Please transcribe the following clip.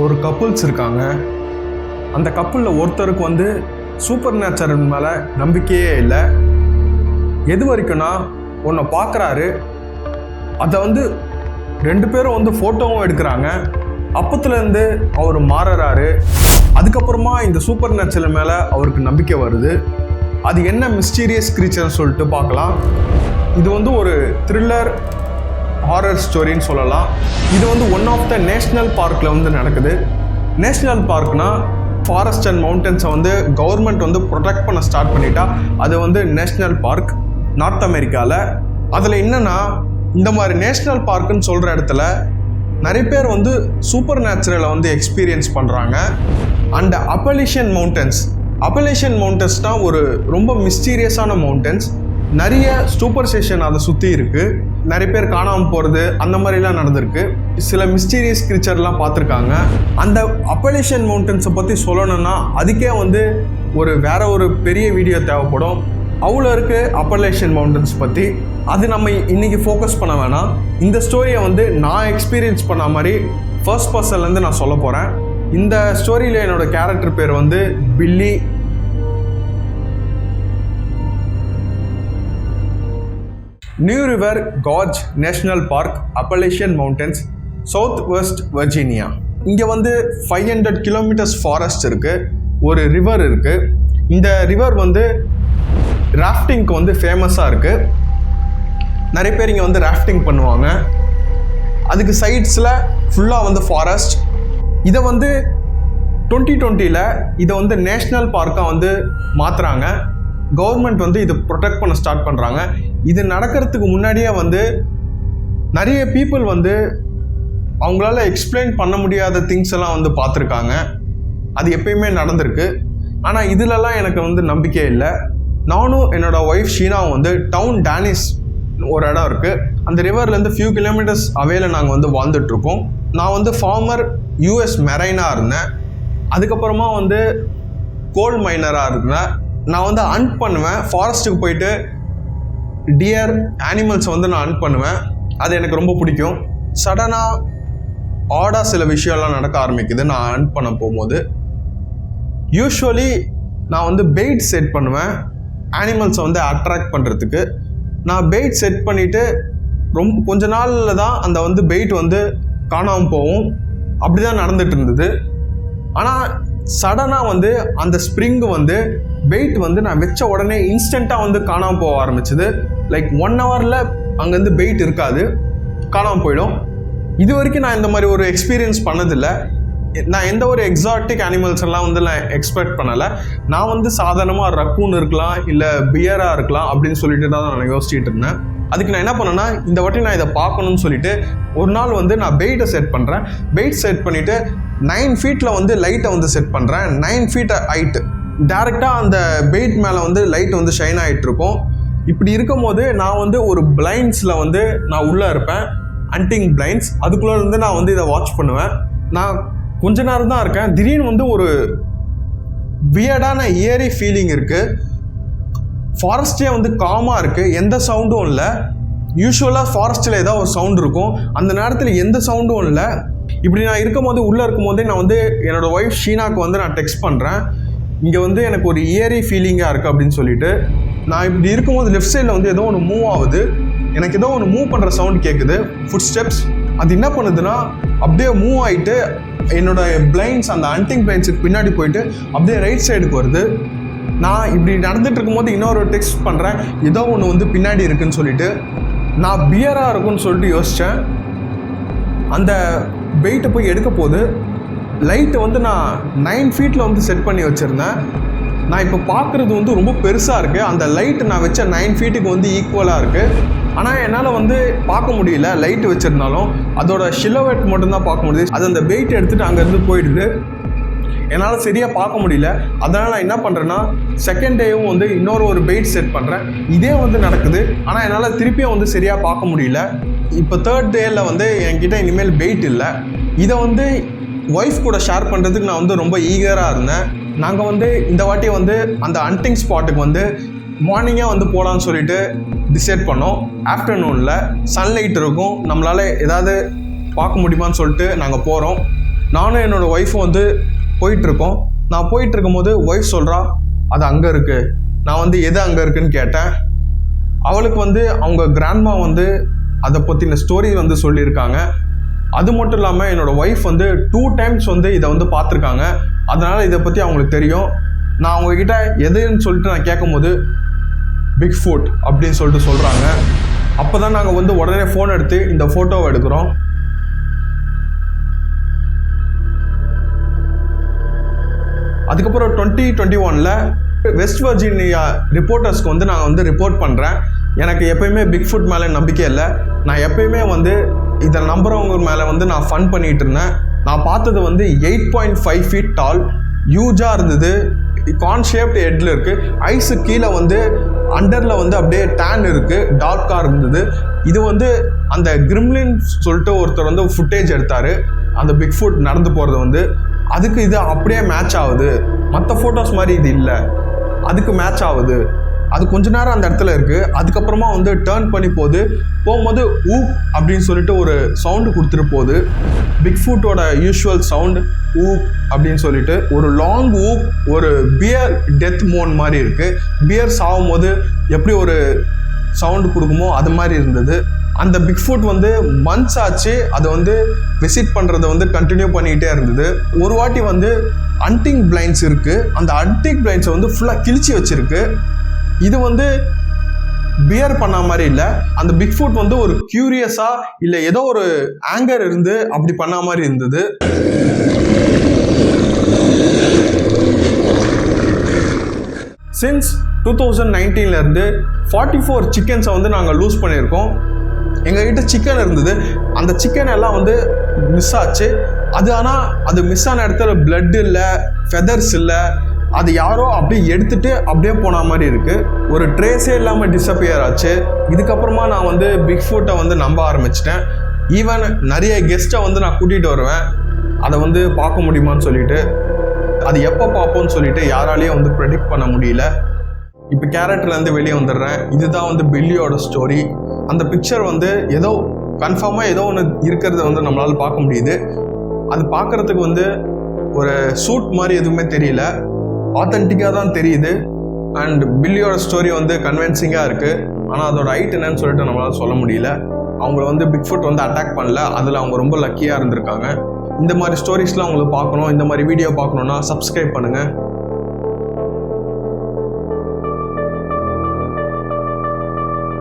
ஒரு கப்புள்ஸ் இருக்காங்க. அந்த கப்புளில் ஒருத்தருக்கு வந்து சூப்பர் நேச்சுரல் மேலே நம்பிக்கையே இல்லை. எது வரைக்கும்னா ஒன்றை பார்க்குறாரு, அதை வந்து 2 பேரும் வந்து ஃபோட்டோவும் எடுக்கிறாங்க. அப்பத்துலேருந்து அவர் மாறுறாரு. அதுக்கப்புறமா இந்த சூப்பர் நேச்சுரல் மேலே அவருக்கு நம்பிக்கை வருது. அது என்ன மிஸ்டீரியஸ் க்ரீச்சர்னு சொல்லிட்டு பார்க்கலாம். இது வந்து ஒரு த்ரில்லர் ஹாரர் ஸ்டோரின்னு சொல்லலாம். இது வந்து ஒன் ஆஃப் த நேஷ்னல் பார்க்கில் வந்து நடக்குது. நேஷ்னல் பார்க்னா ஃபாரஸ்ட் அண்ட் மவுண்டன்ஸை வந்து கவர்மெண்ட் வந்து ப்ரொடெக்ட் பண்ண ஸ்டார்ட் பண்ணிட்டா அது வந்து நேஷ்னல் பார்க் நார்த் அமெரிக்காவில். அதில் என்னென்னா, இந்த மாதிரி நேஷ்னல் பார்க்குன்னு சொல்கிற இடத்துல நிறைய பேர் வந்து சூப்பர் நேச்சுரலை வந்து எக்ஸ்பீரியன்ஸ் பண்ணுறாங்க. அண்ட் அப்பலேஷியன் மவுண்டன்ஸ்னால் ஒரு ரொம்ப மிஸ்டீரியஸான மவுண்டன்ஸ். நிறைய சூப்பர்ஸ்டிஷன் அதை சுற்றி இருக்குது. நிறைய பேர் காணாமல் போகிறது அந்த மாதிரிலாம் நடந்திருக்கு. சில மிஸ்டீரியஸ் கிரீச்சர்லாம் பார்த்துருக்காங்க. அந்த அப்பலேஷியன் மவுண்டன்ஸை பற்றி சொல்லணும்னா அதுக்கே வந்து வேற ஒரு பெரிய வீடியோ தேவைப்படும். அவ்வளோ இருக்குது அப்பலேஷியன் மவுண்டன்ஸ் பற்றி. அது நம்ம இன்றைக்கி ஃபோக்கஸ் பண்ண வேணாம். இந்த ஸ்டோரியை வந்து நான் எக்ஸ்பீரியன்ஸ் பண்ண மாதிரி ஃபர்ஸ்ட் பர்சன்லேருந்து நான் சொல்ல போகிறேன். இந்த ஸ்டோரியில் என்னோடய கேரக்டர் பேர் வந்து Billy. New River Gorge National Park, Appalachian Mountains, South West Virginia. இங்கே வந்து 500 கிலோமீட்டர்ஸ் ஃபாரஸ்ட் இருக்குது. ஒரு ரிவர் இருக்குது. இந்த ரிவர் வந்து ராஃப்டிங்க்கு வந்து ஃபேமஸாக இருக்குது. நிறைய பேர் இங்கே வந்து ராஃப்டிங் பண்ணுவாங்க. அதுக்கு சைட்ஸில் ஃபுல்லாக வந்து ஃபாரஸ்ட். இதை வந்து 2020 இதை வந்து நேஷ்னல் பார்க்காக வந்து மாற்றுறாங்க. கவர்மெண்ட் வந்து இதை ப்ரொடெக்ட் பண்ண ஸ்டார்ட் பண்ணுறாங்க. இது நடக்கிறதுக்கு முன்னாடியே வந்து நிறைய பீப்புள் வந்து அவங்களால எக்ஸ்பிளைன் பண்ண முடியாத திங்ஸ் எல்லாம் வந்து பார்த்துருக்காங்க. அது எப்பயுமே நடந்திருக்கு. ஆனால் இதிலெல்லாம் எனக்கு வந்து நம்பிக்கை இல்லை. நானும் என்னோடய ஒய்ஃப் ஷீனாவும் வந்து டவுன் டேனிஸ் ஒரு இடம் இருக்குது. அந்த ரிவர்லேருந்து ஃபியூ கிலோமீட்டர்ஸ் அவேல நாங்கள் வந்து வாழ்ந்துட்டுருக்கோம். நான் வந்து ஃபார்மர் US மெரைனாக இருந்தேன். அதுக்கப்புறமா வந்து கோல் மைனராக இருந்தேன். நான் வந்து ஹண்ட் பண்ணுவேன். ஃபாரஸ்ட்டுக்கு போயிட்டு டியர் அனிமல்ஸை வந்து நான் ஹண்ட் பண்ணுவேன். அது எனக்கு ரொம்ப பிடிக்கும். சடனாக ஆடாக சில விஷயம்லாம் நடக்க ஆரம்பிக்குது நான் ஹண்ட் பண்ண போகும்போது. யூஸ்வலி நான் வந்து பெயிட் செட் பண்ணுவேன் அனிமல்ஸை வந்து அட்ராக்ட் பண்ணுறதுக்கு. நான் பெயிட் செட் பண்ணிவிட்டு கொஞ்ச நாளில் தான் அந்த வந்து பெயிட் வந்து காணாமல் போகும். அப்படி தான் நடந்துகிட்டு இருந்தது. ஆனால் சடனாக வந்து அந்த ஸ்ப்ரிங்கு வந்து பெயிட் வந்து நான் வச்ச உடனே இன்ஸ்டண்ட்டாக வந்து காணாமல் போக ஆரம்பிச்சுது. லைக் 1 ஹவரில் அங்கேருந்து பெயிட் இருக்காது, காணாமல் போயிடும். இது வரைக்கும் நான் இந்த மாதிரி ஒரு எக்ஸ்பீரியன்ஸ் பண்ணதில்லை. நான் எந்த ஒரு எக்ஸாட்டிக் அனிமல்ஸ் எல்லாம் வந்து நான் எக்ஸ்பெக்ட் பண்ணலை. நான் வந்து சாதாரணமாக ரக்கூன் இருக்கலாம், இல்லை பியராக இருக்கலாம் அப்படின்னு சொல்லிட்டு தான் நான் யோசிச்சுட்டு இருந்தேன். அதுக்கு நான் என்ன பண்ணேன்னா, இந்த வாட்டி நான் இதை பார்க்கணும்னு சொல்லிட்டு ஒரு நாள் வந்து நான் பெயிட்டை செட் பண்ணுறேன். பெயிட் செட் பண்ணிவிட்டு 9 ஃபீட்டில் வந்து லைட்டை வந்து செட் பண்ணுறேன். 9 ஃபீட் ஹைட்டு டேரெக்டாக அந்த பெயிட் மேலே வந்து லைட் வந்து ஷைன் ஆகிட்டுருக்கும். இப்படி இருக்கும் போது நான் வந்து ஒரு பிளைண்ட்ஸில் வந்து நான் உள்ளே இருப்பேன், ஹண்டிங் பிளைண்ட்ஸ். அதுக்குள்ளே இருந்து நான் வந்து இதை வாட்ச் பண்ணுவேன். நான் கொஞ்ச நேரம் தான் இருக்கேன். திடீர்னு வந்து ஒரு வியர்டான இயரி ஃபீலிங் இருக்குது. ஃபாரஸ்டே வந்து காமாக இருக்குது, எந்த சவுண்டும் இல்லை. யூஸ்வலாக ஃபாரஸ்ட்டில் ஏதாவது ஒரு சவுண்ட் இருக்கும், அந்த நேரத்தில் எந்த சவுண்டும் இல்லை. இப்படி நான் இருக்கும்போது உள்ளே இருக்கும்போதே நான் வந்து என்னோடய ஒய்ஃப் ஷீனாக்கு வந்து நான் டெக்ஸ்ட் பண்ணுறேன், இங்கே வந்து எனக்கு ஒரு இயரி ஃபீலிங்காக இருக்குது அப்படின்னு சொல்லிட்டு. நான் இப்படி இருக்கும்போது லெஃப்ட் சைடில் வந்து ஏதோ ஒன்று மூவ் ஆகுது. எனக்கு ஏதோ ஒன்று மூவ் பண்ணுற சவுண்ட் கேட்குது, ஃபுட் ஸ்டெப்ஸ். அது என்ன பண்ணுதுன்னா அப்படியே மூவ் ஆகிட்டு என்னோடய பிளைண்ட்ஸ், அந்த ஹண்டிங் பிளைண்ட்ஸுக்கு பின்னாடி போயிட்டு அப்படியே ரைட் சைடுக்கு வருது. நான் இப்படி நடந்துட்டு இருக்கும்போது இன்னொரு டெக்ஸ்ட் பண்ணுறேன், ஏதோ ஒன்று வந்து பின்னாடி இருக்குன்னு சொல்லிட்டு. நான் பியராக இருக்குன்னு சொல்லிட்டு யோசித்தேன். அந்த பெயிட்டை போய் எடுக்க போது லைட்டை வந்து நான் 9 ஃபீட்டில் வந்து செட் பண்ணி வச்சுருந்தேன். நான் இப்போ பார்க்குறது வந்து ரொம்ப பெருசாக இருக்குது. அந்த லைட்டு நான் வச்ச 9 ஃபீட்டுக்கு வந்து ஈக்குவலாக இருக்குது. ஆனால் என்னால் வந்து பார்க்க முடியல. லைட்டு வச்சுருந்தாலும் அதோட ஷிலோவேட் மட்டும்தான் பார்க்க முடியுது. அது அந்த பெயிட் எடுத்துகிட்டு அங்கேருந்து போயிடுது. என்னால் சரியாக பார்க்க முடியல. அதனால் நான் என்ன பண்ணுறேன்னா, செகண்ட் டேவும் வந்து இன்னொரு பெயிட் செட் பண்ணுறேன். இதே வந்து நடக்குது. ஆனால் என்னால் திருப்பியும் வந்து சரியாக பார்க்க முடியல. இப்போ 3rd டேயில் வந்து என்கிட்ட இனிமேல் பெயிட் இல்லை. இதை வந்து ஒய்ஃப் கூட ஷேர் பண்ணுறதுக்கு நான் வந்து ரொம்ப ஈகராக இருந்தேன். நாங்கள் வந்து இந்த வாட்டி வந்து அந்த ஹண்டிங் ஸ்பாட்டுக்கு வந்து மார்னிங்காக வந்து போகலான்னு சொல்லிட்டு டிசைட் பண்ணோம். ஆஃப்டர்நூனில் சன்லைட் இருக்கும், நம்மளால் ஏதாவது பார்க்க முடியுமான்னு சொல்லிட்டு நாங்கள் போகிறோம். நானும் என்னோடய ஒய்ஃபும் வந்து போயிட்டுருக்கோம். நான் போயிட்டு இருக்கும்போது ஒய்ஃப் சொல்கிறா அது அங்கே இருக்குது. நான் வந்து எது அங்கே இருக்குன்னு கேட்டேன். அவளுக்கு வந்து அவங்க கிராண்ட்மா வந்து அதை பற்றின ஸ்டோரி வந்து சொல்லியிருக்காங்க. அது மட்டும் இல்லாமல் என்னோடய ஒய்ஃப் வந்து 2 times வந்து இதை வந்து பார்த்துருக்காங்க. அதனால் இதை பற்றி அவங்களுக்கு தெரியும். நான் அவங்கக்கிட்ட எதுன்னு சொல்லிட்டு நான் கேட்கும்போது பிக் ஃபுட் அப்படின்னு சொல்லிட்டு சொல்கிறாங்க. அப்போ தான் நாங்கள் வந்து உடனே ஃபோன் எடுத்து இந்த ஃபோட்டோவை எடுக்கிறோம். அதுக்கப்புறம் 2021 வெஸ்ட் வர்ஜீனியா ரிப்போர்ட்டர்ஸ்க்கு வந்து நான் வந்து ரிப்போர்ட் பண்ணுறேன். எனக்கு எப்பயுமே பிக் ஃபுட் மேலே நம்பிக்கை இல்லை. நான் எப்பயுமே வந்து இதை நம்புறவங்க மேலே வந்து நான் ஃபன் பண்ணிகிட்டு இருந்தேன். நான் பார்த்தது வந்து 8.5 feet டால், ஹியூஜாக இருந்தது. கார்ன் ஷேப்டு ஹெட்டில் இருக்குது. ஐஸு கீழே வந்து அண்டரில் வந்து அப்படியே டேன் இருக்குது, டார்க்காக இருந்தது. இது வந்து அந்த கிரிம்லின் சொல்லிட்டு ஒருத்தர் வந்து ஃபுட்டேஜ் எடுத்தார். அந்த பிக் ஃபுட் நடந்து போகிறது வந்து அதுக்கு இது அப்படியே மேட்ச் ஆகுது. மற்ற ஃபோட்டோஸ் மாதிரி இது இல்லை, அதுக்கு மேட்ச் ஆகுது. அது கொஞ்ச நேரம் அந்த இடத்துல இருக்குது. அதுக்கப்புறமா வந்து டேர்ன் பண்ணி போகும்போது ஊப் அப்படின்னு சொல்லிட்டு ஒரு சவுண்டு கொடுத்துட்டு போகுது. பிக் ஃபுட்டோட யூஷுவல் சவுண்ட் ஊப் அப்படின்னு சொல்லிட்டு ஒரு லாங் ஊப், ஒரு பியர் டெத் மோன் மாதிரி இருக்குது. பியர் சாகும் போது எப்படி ஒரு சவுண்டு கொடுக்குமோ அது மாதிரி இருந்தது. அந்த பிக் ஃபுட் வந்து மந்த்ஸ் ஆச்சு அதை வந்து விசிட் பண்ணுறதை வந்து கண்டினியூ பண்ணிக்கிட்டே இருந்தது. ஒரு வாட்டி வந்து ஹண்டிங் பிளைண்ட்ஸ் இருக்குது. அந்த ஹண்டிங் பிளைண்ட்ஸை வந்து ஃபுல்லாக கிழிச்சி வச்சுருக்கு. இது வந்து பியர் பண்ண மாதிரி இல்லை. அந்த பிக் ஃபுட் வந்து ஒரு கியூரியஸாக இல்லை ஏதோ ஒரு ஆங்கர் இருந்து அப்படி பண்ண மாதிரி இருந்தது. சின்ஸ் 2019 44 சிக்கன்ஸை வந்து நாங்கள் லூஸ் பண்ணியிருக்கோம். எங்ககிட்ட சிக்கன் இருந்தது. அந்த சிக்கன் எல்லாம் வந்து மிஸ் ஆச்சு. அது மிஸ் ஆன இடத்துல பிளட் இல்லை, ஃபெதர்ஸ் இல்லை. அது யாரோ அப்படியே எடுத்துட்டு அப்படியே போன மாதிரி இருக்குது. ஒரு ட்ரேஸே இல்லாமல் டிஸப்பியர் ஆச்சு. இதுக்கப்புறமா நான் வந்து பிக் ஃபுட்டை வந்து நம்ப ஆரம்பிச்சிட்டேன். ஈவன் நிறைய கெஸ்ட்டை வந்து நான் கூட்டிகிட்டு வருவேன், அதை வந்து பார்க்க முடியுமான்னு சொல்லிட்டு. அது எப்போ பார்ப்போம்னு சொல்லிட்டு யாராலையும் வந்து ப்ரெடிக்ட் பண்ண முடியல. இப்போ கேரக்டர்லேருந்து வெளியே வந்துடுறேன். இதுதான் வந்து பில்லியோட ஸ்டோரி. அந்த பிக்சர் வந்து ஏதோ கன்ஃபார்மாக ஏதோ ஒன்று இருக்கிறத வந்து நம்மளால் பார்க்க முடியுது. அது பார்க்குறதுக்கு வந்து ஒரு சூட் மாதிரி எதுவுமே தெரியல, ஆத்தென்டிக்காக தான் தெரியுது. அண்ட் பில்லியோட ஸ்டோரி வந்து கன்வின்சிங்காக இருக்குது. ஆனால் அதோட ஹைட் என்னன்னு சொல்லிட்டு நம்மளால் சொல்ல முடியல. அவங்கள வந்து பிக் ஃபுட் வந்து அட்டாக் பண்ணல, அதில் அவங்க ரொம்ப லக்கியாக இருந்திருக்காங்க. இந்த மாதிரி ஸ்டோரிஸ்லாம் அவங்களுக்கு பார்க்கணும், இந்த மாதிரி வீடியோ பார்க்கணுன்னா சப்ஸ்கிரைப் பண்ணுங்கள்.